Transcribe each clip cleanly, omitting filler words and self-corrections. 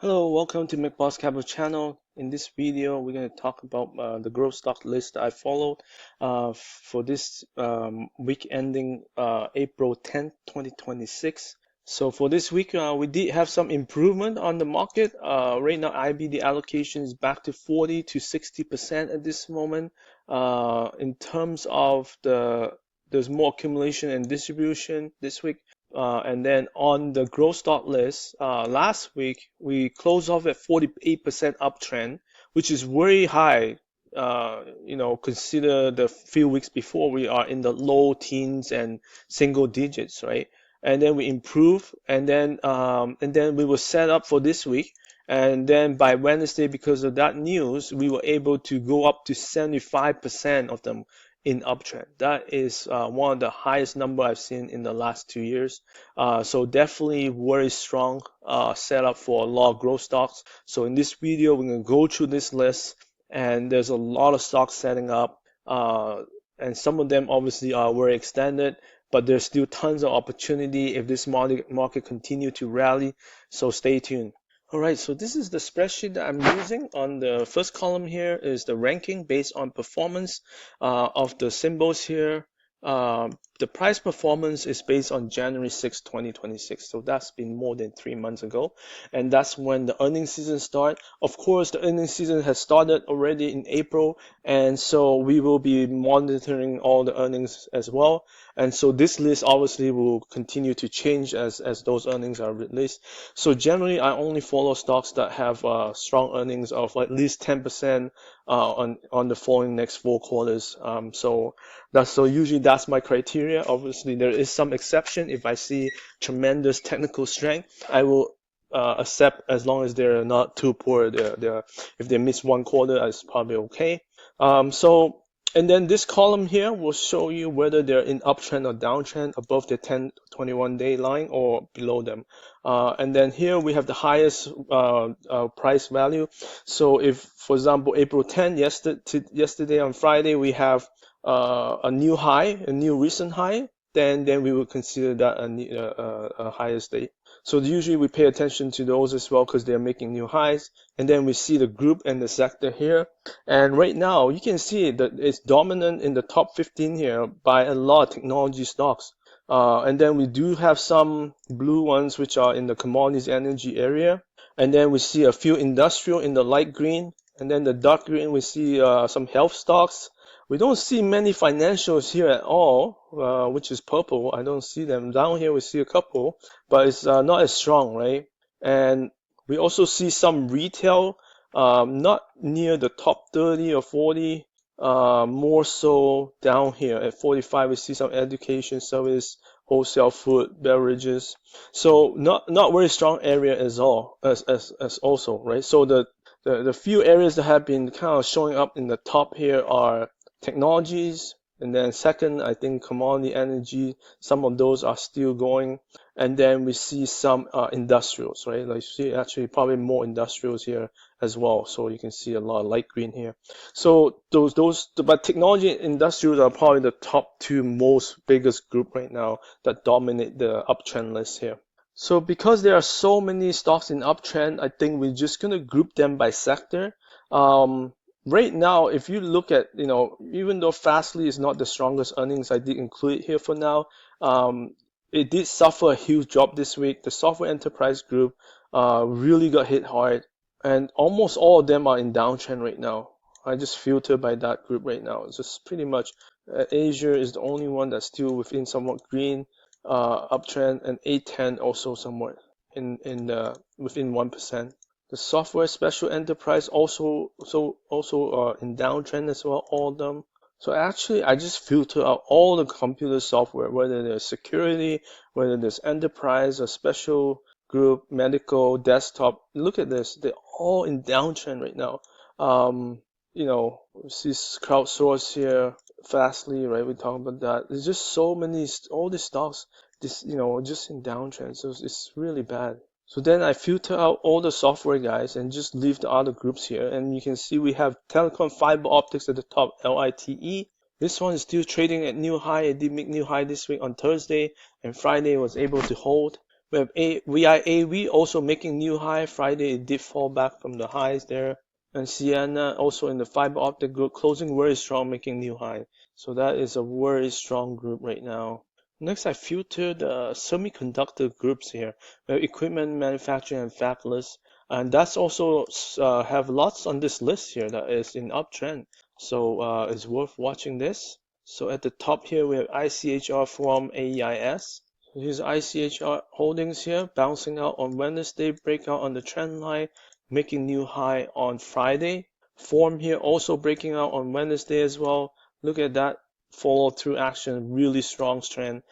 Hello, welcome to McBoss Capital channel. In this video, we're going to talk about the growth stock list I followed for this week ending April 10th, 2026. So for this week, we did have some improvement on the market. Right now, IB allocation is back to 40 to 60% at this moment. In terms of there's more accumulation and distribution this week. And then on the growth stock list, last week we closed off at 48% uptrend, which is very high. Consider the few weeks before we are in the low teens and single digits, right? And then we improve, and then we were set up for this week. And then by Wednesday, because of that news, we were able to go up to 75% of them in uptrend. That is one of the highest number I've seen in the last 2 years. So definitely very strong setup for a lot of growth stocks. So in this video, we're going to go through this list, and there's a lot of stocks setting up, and some of them obviously are very extended, but there's still tons of opportunity if this market continue to rally. So stay tuned. Alright, so this is the spreadsheet that I'm using. On the first column here is the ranking based on performance of the symbols here. The price performance is based on January 6, 2026. So that's been more than 3 months ago. And that's when the earnings season starts. Of course, the earnings season has started already in April. And so we will be monitoring all the earnings as well. And so this list obviously will continue to change as those earnings are released. So generally, I only follow stocks that have strong earnings of at least 10% on the following next 4 quarters. So usually that's my criteria. Obviously, there is some exception. If I see tremendous technical strength, I will accept as long as they're not too poor. If they miss 1 quarter, it's probably okay. And then this column here will show you whether they're in uptrend or downtrend above the 10 to 21 day line or below them. And then here we have the highest price value. So if, for example, April 10, yesterday on Friday, we have a new high, a new recent high, then we will consider that a highest day. So usually we pay attention to those as well because they're making new highs. And then we see the group and the sector here. And right now you can see that it's dominant in the top 15 here by a lot of technology stocks. And then we do have some blue ones which are in the commodities energy area. And then we see a few industrial in the light green. And then the dark green we see some health stocks. We don't see many financials here at all, which is purple. I don't see them. Down here we see a couple, but it's not as strong, right? And we also see some retail, not near the top 30 or 40, more so down here at 45. We see some education, service, wholesale, food, beverages. So not very strong area as also, right? So the few areas that have been kind of showing up in the top here are technologies, and then second, I think commodity energy, some of those are still going. And then we see some industrials, right? Like you see actually probably more industrials here as well. So you can see a lot of light green here. So but technology and industrials are probably the top 2 most biggest group right now that dominate the uptrend list here. So because there are so many stocks in uptrend, I think we're just gonna group them by sector. Right now, if you look at, even though Fastly is not the strongest earnings, I did include it here for now. It did suffer a huge drop this week. The software enterprise group really got hit hard, and almost all of them are in downtrend right now. I just filter by that group right now. It's just pretty much Asia is the only one that's still within somewhat green uptrend, and A10 also somewhat within 1%. The software special enterprise also in downtrend as well, all of them. So actually, I just filter out all the computer software, whether there's security, whether there's enterprise or special group, medical, desktop. Look at this; they're all in downtrend right now. See crowdsource here, Fastly, right? We talk about that. There's just so many, all these stocks, just in downtrend. So it's really bad. So then I filter out all the software guys and just leave the other groups here. And you can see we have Telecom Fiber Optics at the top, LITE. This one is still trading at new high. It did make new high this week on Thursday, and Friday was able to hold. We have VIAV also making new high. Friday it did fall back from the highs there. And CIEN also in the fiber optic group closing very strong, making new high. So that is a very strong group right now. Next, I filtered semiconductor groups here. We have equipment manufacturing and fabless. And that's also have lots on this list here that is in uptrend. So it's worth watching this. So at the top here, we have ICHR from AEIS. Here's ICHR holdings here, bouncing out on Wednesday, breakout on the trend line, making new high on Friday. Form here also breaking out on Wednesday as well. Look at that follow through action, really strong trend,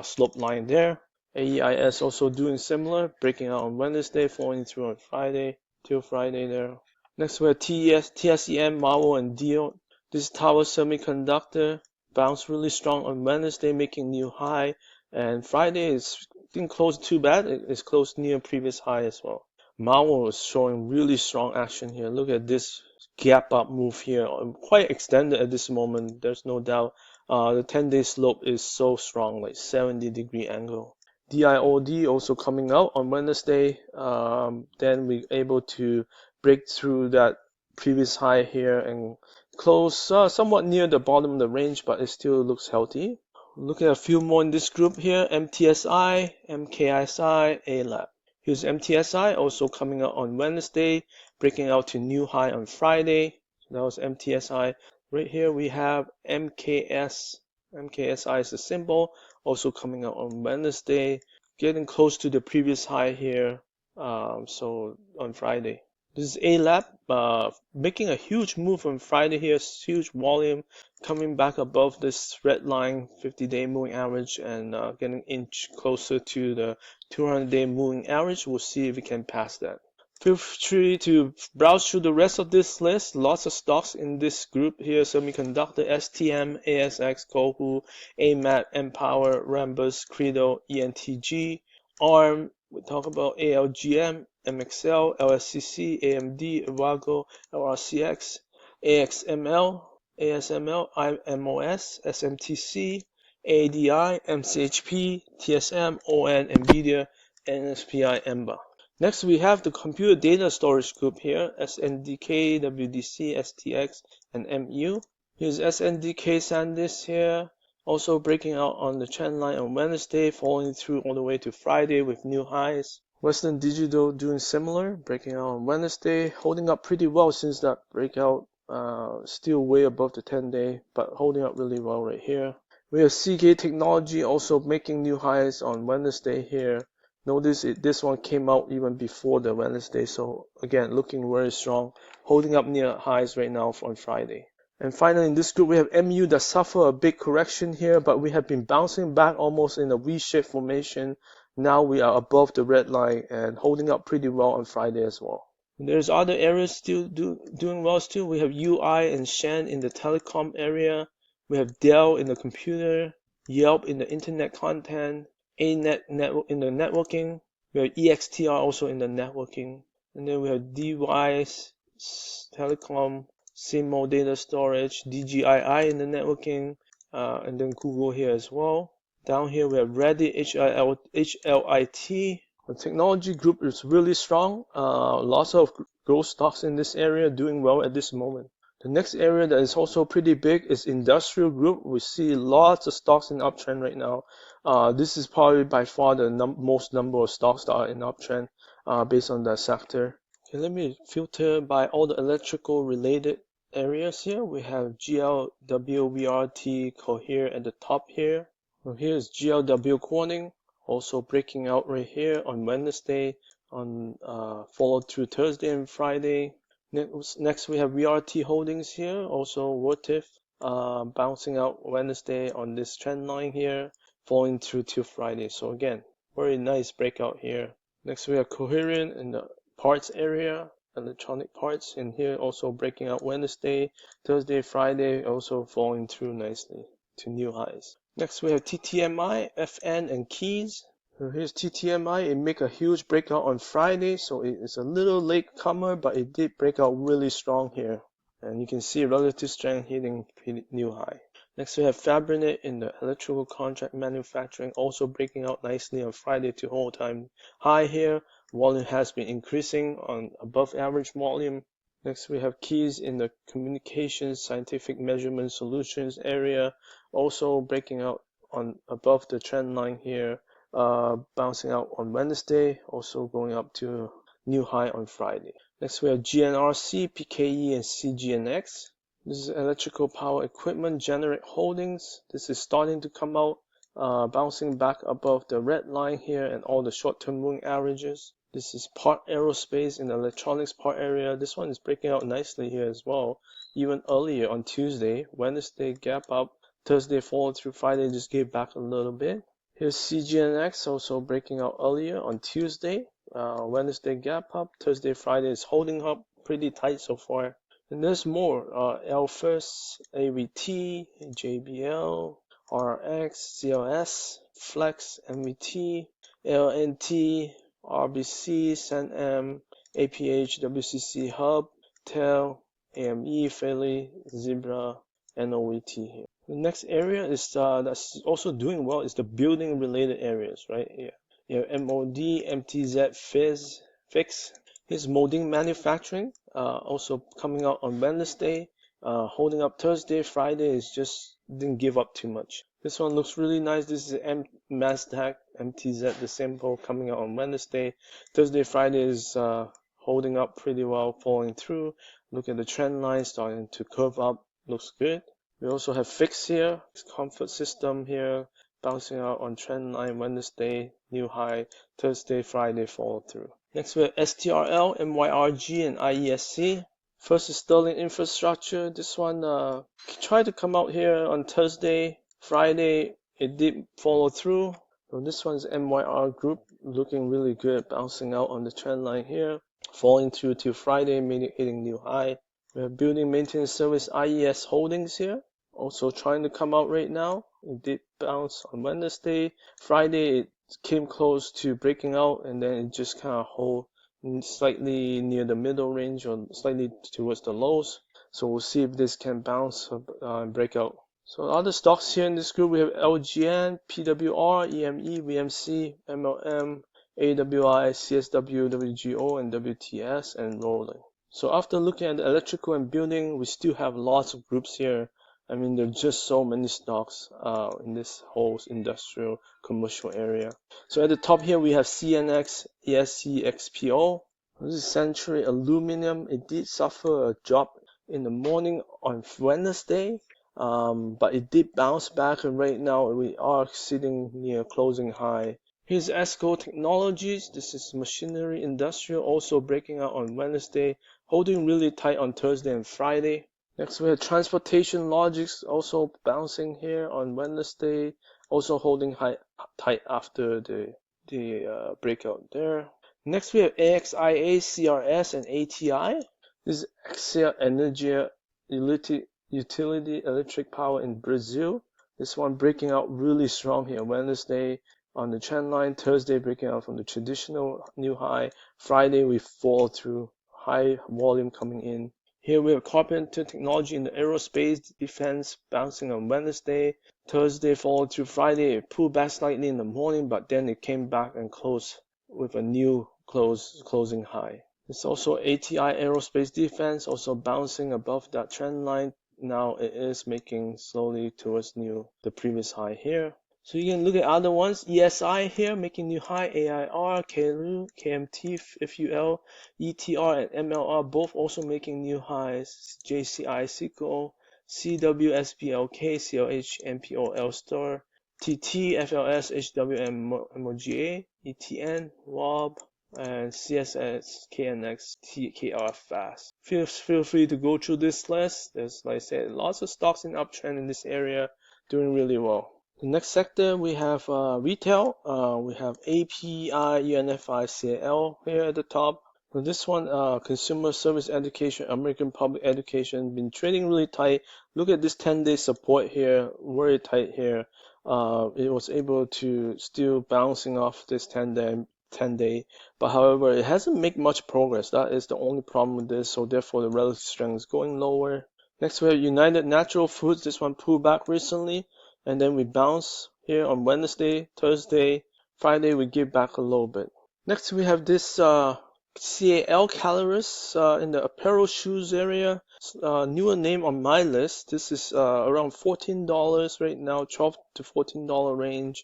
slope line there. AEIS also doing similar, breaking out on Wednesday, following through on Friday, till Friday there. Next we have TSEM, Marvel, and DIOD. This is Tower Semiconductor, bounced really strong on Wednesday, making new high. And Friday didn't close too bad. It's closed near previous high as well. Marvel is showing really strong action here. Look at this gap up move here. Quite extended at this moment. There's no doubt. The 10-day slope is so strong, like 70-degree angle. DIOD also coming out on Wednesday. Then we're able to break through that previous high here and close somewhat near the bottom of the range, but it still looks healthy. Look at a few more in this group here. MTSI, MKSI, ALAB. Here's MTSI also coming out on Wednesday, breaking out to new high on Friday. So that was MTSI. Right here we have MKS. MKSI is the symbol, also coming out on Wednesday, getting close to the previous high here. So on Friday. This is ALAB making a huge move on Friday here, huge volume coming back above this red line 50-day moving average and getting inch closer to the 200-day moving average. We'll see if we can pass that. Feel free to browse through the rest of this list. Lots of stocks in this group here: Semiconductor, STM, ASX, COHR, AMAT, Empower, Rambus, Credo, ENTG, ARM. We talk about ALGM, MXL, LSCC, AMD, Avago, LRCX, AXML, ASML, IMOS, SMTC, ADI, MCHP, TSM, ON, NVIDIA, NSPI, EMBA. Next, we have the computer data storage group here: SNDK, WDC, STX, and MU. Here's SNDK SanDisk here, also breaking out on the trend line on Wednesday, following through all the way to Friday with new highs. Western Digital doing similar, breaking out on Wednesday, holding up pretty well since that breakout, still way above the 10-day, but holding up really well right here. We have CK Technology also making new highs on Wednesday here. Notice this one came out even before the Wednesday, so again, looking very strong, holding up near highs right now on Friday. And finally, in this group, we have MU that suffer a big correction here, but we have been bouncing back almost in a V-shaped formation. Now we are above the red line and holding up pretty well on Friday as well. There's other areas still doing well still. We have UI and Shen in the telecom area. We have Dell in the computer, Yelp in the internet content, ANet network in the networking. We have EXTR also in the networking. And then we have Device, Telecom, SIMO data storage, DGII in the networking, and then Google here as well. Down here we have Reddit, HLIT. The technology group is really strong. Lots of growth stocks in this area doing well at this moment. The next area that is also pretty big is industrial group. We see lots of stocks in uptrend right now. This is probably by far the most number of stocks that are in uptrend based on that sector. Okay, let me filter by all the electrical related areas here. We have GLW, VRT, COHR at the top here. So here's GLW Corning, also breaking out right here on Wednesday, followed through Thursday and Friday. Next we have VRT Holdings here, also Vertiv, bouncing out Wednesday on this trend line here, falling through till Friday. So again, very nice breakout here. Next we have Coherent in the parts area, electronic parts, and here also breaking out Wednesday, Thursday, Friday, also falling through nicely to new highs. Next we have TTMI, FN, and Keys. So here's TTMI. It made a huge breakout on Friday, so it's a little late comer, but it did break out really strong here. And you can see relative strength hitting new high. Next, we have Fabrinet in the electrical contract manufacturing, also breaking out nicely on Friday to all-time high here. Volume has been increasing on above average volume. Next, we have keys in the communications, scientific measurement solutions area, also breaking out on above the trend line here, bouncing out on Wednesday, also going up to new high on Friday. Next, we have GNRC, PKE, and CGNX. This is electrical power equipment generate holdings. This is starting to come out, bouncing back above the red line here and all the short-term moving averages. This is part aerospace in the electronics part area. This one is breaking out nicely here as well. Even earlier on Tuesday, Wednesday gap up, Thursday followed through, Friday just gave back a little bit. Here's CGNX also breaking out earlier on Tuesday. Wednesday gap up, Thursday, Friday is holding up pretty tight so far. And there's more, Alphas, AVT, JBL, RX, CLS, Flex, MVT, LNT, RBC, SNM, APH, WCC Hub, TEL, AME, Philly, Zebra, and NOET here. The next area is that's also doing well is the building related areas, right? Yeah. You have MOD, MTZ, FIX. Here's molding manufacturing, also coming out on Wednesday, holding up Thursday. Friday is just didn't give up too much. This one looks really nice. This is MTZ, the sample coming out on Wednesday. Thursday, Friday is holding up pretty well, falling through. Look at the trend line starting to curve up. Looks good. We also have FIX here, comfort system here, bouncing out on trend line Wednesday, new high, Thursday, Friday, follow through. Next we have STRL, MYRG, and IESC. First is Sterling Infrastructure. This one tried to come out here on Thursday, Friday, it did follow through. So this one is MYR Group, looking really good, bouncing out on the trend line here, falling through till Friday, hitting new high. We have Building Maintenance Service IES Holdings here, also trying to come out right now. It did bounce on Wednesday. Friday, it came close to breaking out, and then it just kind of hold slightly near the middle range or slightly towards the lows. So we'll see if this can bounce and break out. So other stocks here in this group, we have LGN, PWR, EME, VMC, MLM, AWI, CSW, WGO, and WTS, and rolling. So after looking at the electrical and building, we still have lots of groups here. I mean, there's just so many stocks in this whole industrial commercial area. So at the top here, we have CNX, ESC, XPO. This is Century Aluminum. It did suffer a drop in the morning on Wednesday, but it did bounce back, and right now we are sitting near closing high. Here's ESCO Technologies. This is machinery industrial, also breaking out on Wednesday, holding really tight on Thursday and Friday. Next we have Transportation Logics, also bouncing here on Wednesday, also holding tight after the breakout there. Next we have AXIA, CRS, and ATI. This is AXIA Energia Utility Electric Power in Brazil. This one breaking out really strong here Wednesday on the trend line, Thursday breaking out from the traditional new high, Friday we fall through, high volume coming in. Here we have Carpenter Technology in the aerospace defense bouncing on Wednesday, Thursday followed through Friday, it pulled back slightly in the morning, but then it came back and closed with a new closing high. It's also ATI Aerospace Defense, also bouncing above that trend line. Now it is making slowly towards the previous high here. So you can look at other ones. ESI here making new high. AIR, KLU, KMT, FUL, ETR, and MLR both also making new highs. JCI, CICO, CWSBLK, CLH, MPOL Star, TT, FLS, HWM, MOGA, ETN, WAB, and CSS, KNX, TKR Fast. Feel free to go through this list. There's, like I said, lots of stocks in uptrend in this area doing really well. The next sector we have retail. We have APEI, UNFI, CAL here at the top. So this one, consumer service education, American public education, been trading really tight. Look at this 10-day support here, very tight here. It was able to still bouncing off this 10-day, but however, it hasn't made much progress. That is the only problem with this. So therefore, the relative strength is going lower. Next we have United Natural Foods. This one pulled back recently, and then we bounce here on Wednesday, Thursday, Friday we give back a little bit. Next we have this CAL Caloris in the apparel shoes area. Newer name on my list. This is around $14 right now, $12 to $14 range.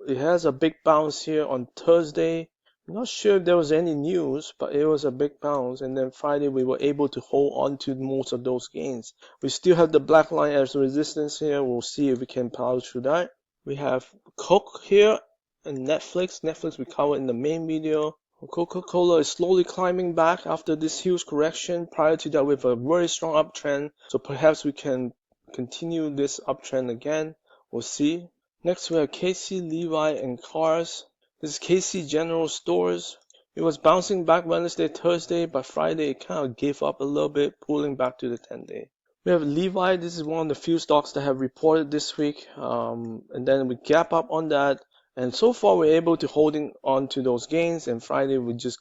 It has a big bounce here on Thursday. I'm not sure if there was any news, but it was a big bounce. And then Friday we were able to hold on to most of those gains. We still have the black line as resistance here. We'll see if we can power through that. We have Coke here and Netflix. Netflix we covered in the main video. Coca-Cola is slowly climbing back after this huge correction. Prior to that, we have a very strong uptrend. So perhaps we can continue this uptrend again. We'll see. Next, we have CASY, LEVI, and Cars. This is CASY General Stores. It was bouncing back Wednesday, Thursday, but Friday it kind of gave up a little bit, pulling back to the 10-day. We have LEVI. This is one of the few stocks that have reported this week. And then we gap up on that. And so far we're able to holding on to those gains, and Friday we just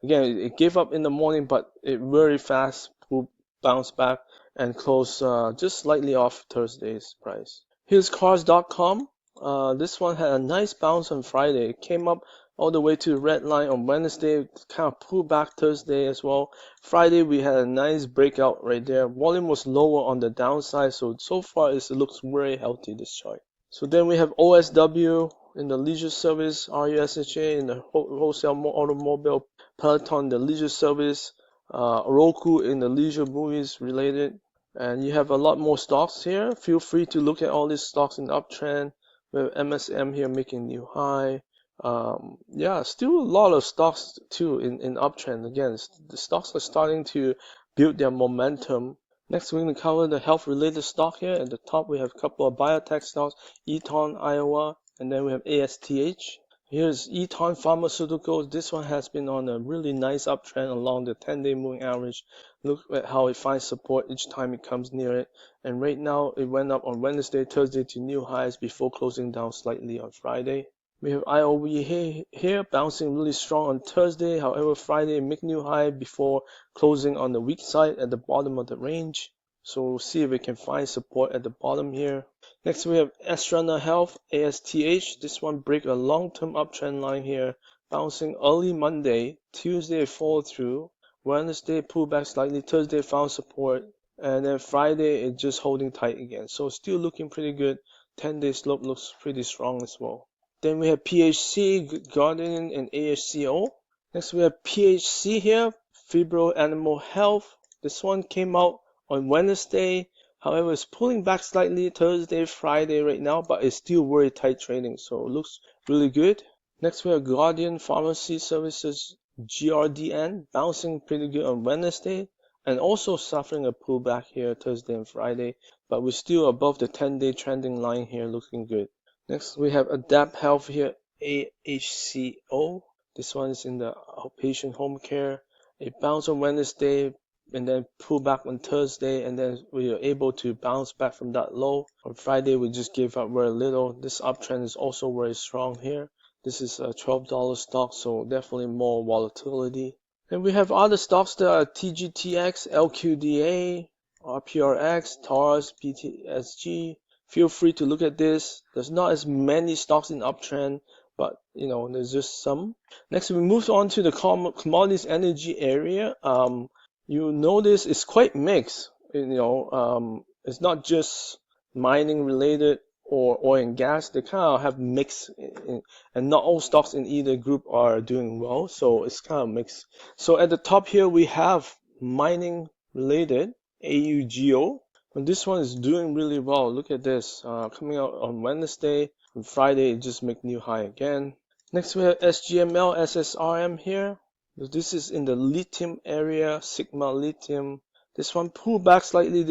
again it gave up in the morning, but it very fast bounced back and closed just slightly off Thursday's price. Here's cars.com. This one had a nice bounce on Friday. It came up all the way to the red line on Wednesday, kind of pulled back Thursday as well. Friday we had a nice breakout right there. Volume was lower on the downside, so far it looks very healthy, this chart. So then we have OSW in the leisure service, RUSHA in the wholesale automobile, Peloton in the leisure service, Roku in the leisure movies related. And you have a lot more stocks here. Feel free to look at all these stocks in uptrend. We have MSM here making new high. Yeah, still a lot of stocks too in uptrend. Again, the stocks are starting to build their momentum. Next, we're going to cover the health-related stock here. At the top, we have a couple of biotech stocks, Eton, Iowa, and then we have ASTH. Here's Eton Pharmaceuticals. This one has been on a really nice uptrend along the 10-day moving average. Look at how it finds support each time it comes near it. And right now, it went up on Wednesday, Thursday to new highs before closing down slightly on Friday. We have IOV here bouncing really strong on Thursday. However, Friday make new high before closing on the weak side at the bottom of the range. So we'll see if we can find support at the bottom here. Next we have Astrana Health, ASTH. This one break a long-term uptrend line here, bouncing early Monday. Tuesday followed through. Wednesday pulled back slightly. Thursday found support. And then Friday it just holding tight again. So still looking pretty good. 10-day slope looks pretty strong as well. Then we have PHC, Broadening, and AHCO. Next we have PHC here, Fibro Animal Health. This one came out on Wednesday. However, it's pulling back slightly Thursday, Friday right now, but it's still very tight trading, so it looks really good. Next we have Guardian Pharmacy Services, GRDN, bouncing pretty good on Wednesday, and also suffering a pullback here Thursday and Friday, but we're still above the 10-day trending line here, looking good. Next, we have Adapt Health here, AHCO. This one is in the outpatient home care. It bounced on Wednesday and then pulled back on Thursday, and then we were able to bounce back from that low. On Friday, we just gave up very little. This uptrend is also very strong here. This is a $12 stock, so definitely more volatility. And we have other stocks that are TGTX, LQDA, RPRX, TARS, BTSG. Feel free to look at this. There's not as many stocks in uptrend, but there's just some. Next, we move on to the commodities energy area. You notice it's quite mixed. It's not just mining related or oil and gas. They kind of have mixed, and not all stocks in either group are doing well. So it's kind of mixed. So at the top here we have mining related, AUGO. And this one is doing really well. Look at this, coming out on Wednesday. On Friday, it just make new high again. Next, we have SGML, SSRM here. This is in the lithium area, Sigma Lithium. This one pulled back slightly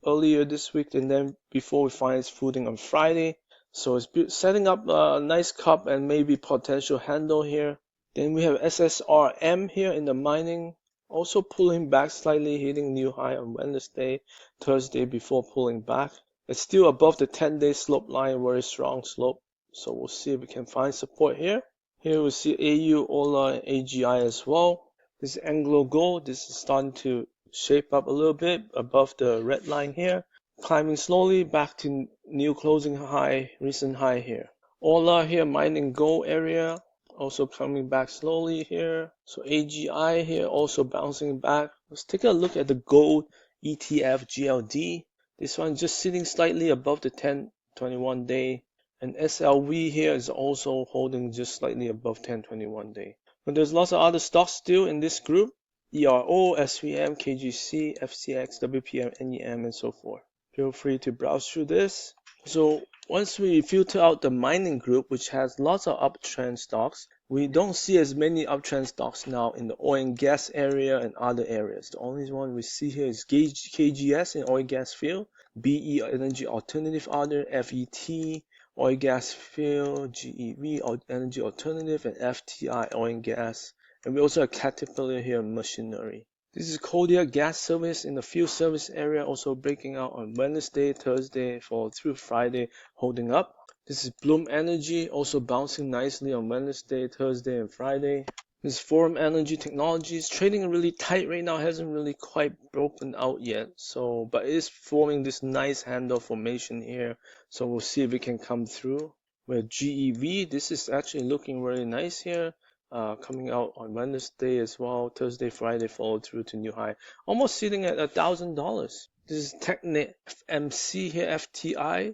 earlier this week, and then before we find its footing on Friday. So it's setting up a nice cup and maybe potential handle here. Then we have SSRM here in the mining. Also pulling back slightly, hitting new high on Wednesday, Thursday before pulling back. It's still above the 10-day slope line, very strong slope. So we'll see if we can find support here. Here we see AU, OLA, and AGI as well. This is Anglo Gold. This is starting to shape up a little bit above the red line here, climbing slowly back to new closing high, recent high here. Ola here, mining gold area, also coming back slowly here. So AGI here also bouncing back. Let's take a look at the gold ETF GLD. This one just sitting slightly above the 10-21 day. And SLV here is also holding just slightly above 10-21 day. But there's lots of other stocks still in this group. ERO, SVM, KGC, FCX, WPM, NEM, and so forth. Feel free to browse through this. So once we filter out the mining group, which has lots of uptrend stocks, we don't see as many uptrend stocks now in the oil and gas area and other areas. The only one we see here is KGS in oil and gas field, BE Energy Alternative Other, FET, oil gas field, GEV Energy Alternative, and FTI oil and gas. And we also have Caterpillar here, machinery. This is Kodiak gas service in the field service area, also breaking out on Wednesday, Thursday, through Friday, holding up. This is Bloom Energy, also bouncing nicely on Wednesday, Thursday, and Friday. This is Forum Energy Technologies, trading really tight right now, hasn't really quite broken out yet. But it is forming this nice handle formation here. So we'll see if it can come through. With GEV, this is actually looking really nice here. Coming out on Wednesday as well, Thursday, Friday followed through to new high, almost sitting at $1,000. This is Technip MC here, FTI,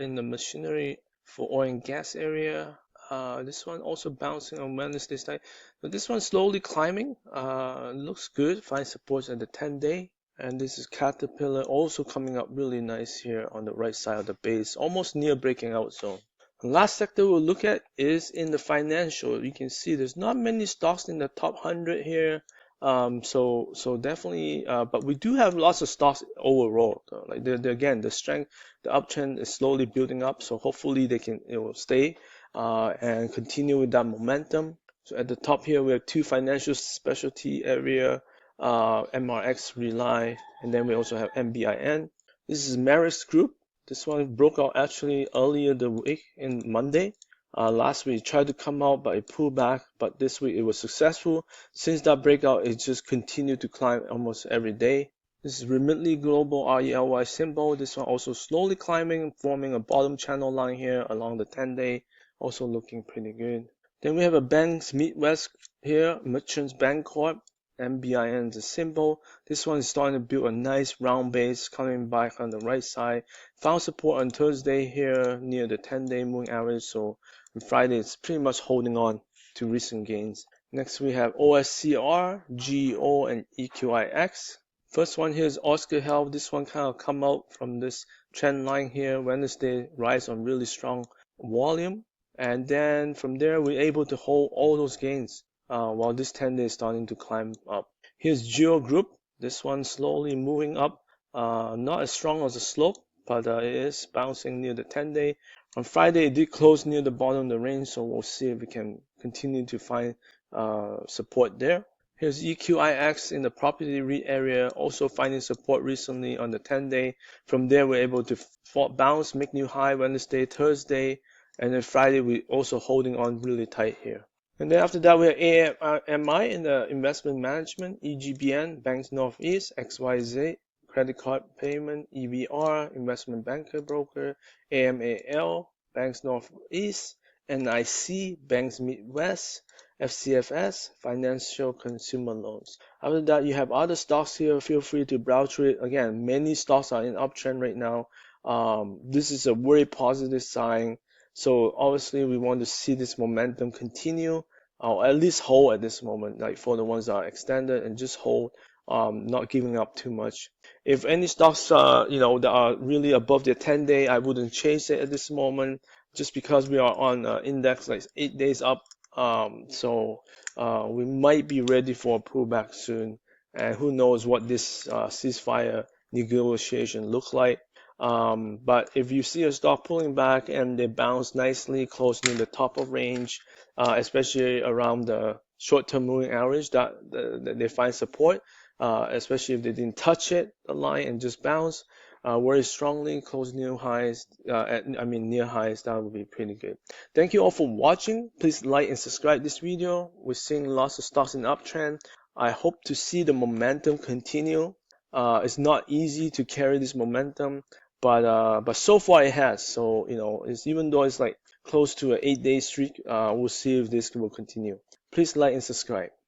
in the machinery for oil and gas area. This one also bouncing on Wednesday night, but this one slowly climbing. Looks good. Find supports at the 10-day. And this is Caterpillar, also coming up really nice here on the right side of the base, almost near breaking out zone. The last sector we'll look at is in the financial. You can see there's not many stocks in the top 100 here. So definitely, but we do have lots of stocks overall. Like again, the strength, the uptrend is slowly building up. So hopefully it will stay and continue with that momentum. So at the top here, we have two financial specialty area, MRX, Rely, and then we also have MBIN. This is Maris Group. This one broke out actually earlier the week in Monday. Last week it tried to come out, but it pulled back. But this week it was successful. Since that breakout, it just continued to climb almost every day. This is Remitly Global RELY symbol. This one also slowly climbing, forming a bottom channel line here along the 10-day. Also looking pretty good. Then we have a Banks Midwest here, Merchants Bancorp. MBIN is a symbol. This one is starting to build a nice round base coming back on the right side. Found support on Thursday here near the 10-day moving average. So on Friday it's pretty much holding on to recent gains. Next we have OSCR, GEO, and EQIX. First one here is Oscar Health. This one kind of come out from this trend line here. Wednesday rise on really strong volume. And then from there we're able to hold all those gains. While this 10-day is starting to climb up. Here's Geo Group. This one slowly moving up. Not as strong as the slope, but it is bouncing near the 10-day. On Friday, it did close near the bottom of the range, so we'll see if we can continue to find support there. Here's EQIX in the property REIT area, also finding support recently on the 10-day. From there, we're able to bounce, make new high Wednesday, Thursday, and then Friday, we're also holding on really tight here. And then after that, we have AMI in the investment management, EGBN, Banks Northeast, XYZ, credit card payment, EVR, investment banker broker, AMAL, Banks Northeast, NIC, Banks Midwest, FCFS, financial consumer loans. After that, you have other stocks here. Feel free to browse through it. Again, many stocks are in uptrend right now. This is a very positive sign. So obviously we want to see this momentum continue, or at least hold at this moment, like for the ones that are extended, and just hold, not giving up too much. If any stocks that are really above their 10-day, I wouldn't chase it at this moment, just because we are on index like 8 days up. So we might be ready for a pullback soon, and who knows what this ceasefire negotiation look like. But if you see a stock pulling back and they bounce nicely close near the top of range, especially around the short-term moving average that they find support, especially if they didn't touch it, the line, and just bounce very strongly, close new highs, near highs, that would be pretty good. Thank you all for watching. Please like and subscribe this video. We're seeing lots of stocks in uptrend. I hope to see the momentum continue. It's not easy to carry this momentum, but so far it has. So it's, even though it's like close to an 8-day streak, we'll see if this will continue. Please like and subscribe.